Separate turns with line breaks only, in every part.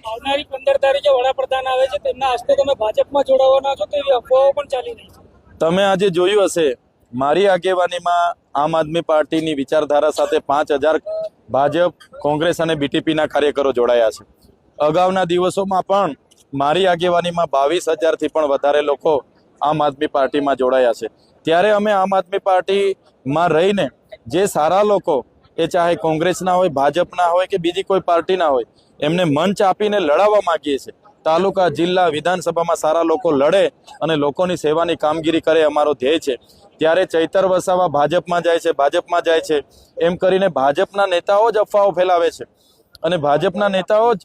આવનારી 15 તારીખે વડાપ્રધાન આવે છે, તેમના હસ્તે તમે ભાજપમાં જોડાવાના છો તેવી અફવાઓ પણ ચાલી રહી છે.
તમે આજે જોયું હશે, મારી આગેવાનીમાં આમ આદમી પાર્ટીની વિચારધારા સાથે 5000 ભાજપ, કોંગ્રેસ અને બીટીપીના કાર્યકરો જોડાયા છે. અગાઉના દિવસોમાં પણ મારી આગેવાનીમાં 22000થી પણ વધારે લોકો આમ આદમી પાર્ટીમાં જોડાયા છે. ત્યારે અમે આમ આદમી પાર્ટીમાં રહીને જે સારા લોકો, એ ચાહે કોંગ્રેસના હોય, ભાજપના હોય કે બીજી કોઈ પાર્ટીના હોય, એમને મંચ આપીને લડાવવા માંગીએ છીએ. તાલુકા, જિલ્લા, વિધાનસભામાં સારા લોકો લડે અને લોકોની સેવાની કામગીરી કરે, અમારો ધ્યેય છે. ત્યારે ચૈતર વસાવા ભાજપમાં જાય છે એમ કરીને ભાજપના નેતાઓ જ અફવાઓ ફેલાવે છે અને ભાજપના નેતાઓ જ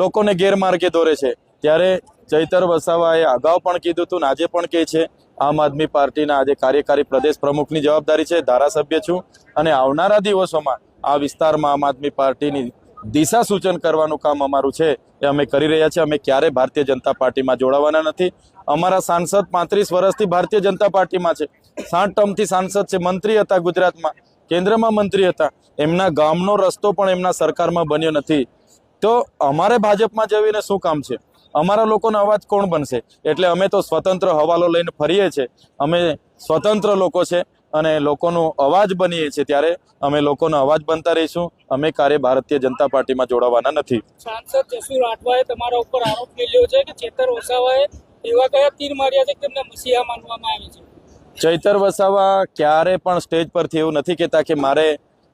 લોકોને ગેરમાર્ગે દોરે છે. ત્યારે ચૈતર વસાવાએ અગાઉ પણ કીધું હતું ને આજે પણ કહે છે, આમ આદમી પાર્ટીના આજે કાર્યકારી પ્રદેશ પ્રમુખની જવાબદારી છે, ધારાસભ્ય છું અને આવનારા દિવસોમાં આ વિસ્તારમાં આમ આદમી પાર્ટીની દિશા સૂચન કરવાનું કામ અમારું છે, એ અમે કરી રહ્યા છીએ. અમે ક્યારે ભારતીય જનતા પાર્ટીમાં જોડાવાના નથી. અમારા સાંસદ 35 વર્ષથી ભારતીય જનતા પાર્ટીમાં છે, 60 ટર્મથી સાંસદ છે, મંત્રી હતા ગુજરાતમાં, કેન્દ્રમાં મંત્રી હતા. એમના ગામનો રસ્તો પણ એમના સરકારમાં બન્યો નથી. તો અમારે ભાજપમાં જવીને શું કામ છે? અમારા લોકોનો અવાજ કોણ બનશે? એટલે અમે તો સ્વતંત્ર હવાલો લઈને ફરીએ છીએ. અમે સ્વતંત્ર લોકો છે અને લોકોનો અવાજ બનીએ છીએ. ત્યારે અમે લોકોનો અવાજ બનતા રહીશું. અમે ક્યારે ભારતીય જનતા પાર્ટીમાં જોડાવાના નથી.
સાંસદ જસુ રાઠવાએ તમારા ઉપર આરોપ કર્યો છે કે ચેતર વસાવાએ એવા કયા તીર માર્યા છે કે તેમને મસીહા માનવામાં આવે છે.
ચૈતર વસાવા ક્યારે પણ સ્ટેજ પરથી એવું નથી કહેતા કે મારે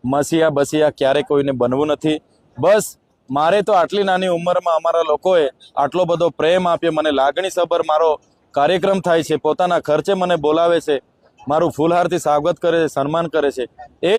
મસીહા બસીહા ક્યારે કોઈને બનવું નથી. બસ મારે તો આટલી નાની ઉંમરમાં અમારા લોકોએ આટલો બધો પ્રેમ આપ્યો, મને લાગણીસભર મારો કાર્યક્રમ થાય છે, પોતાના ખર્ચે મને બોલાવે છે, મારું ફૂલહારથી સ્વાગત કરે છે, સન્માન કરે છે. એ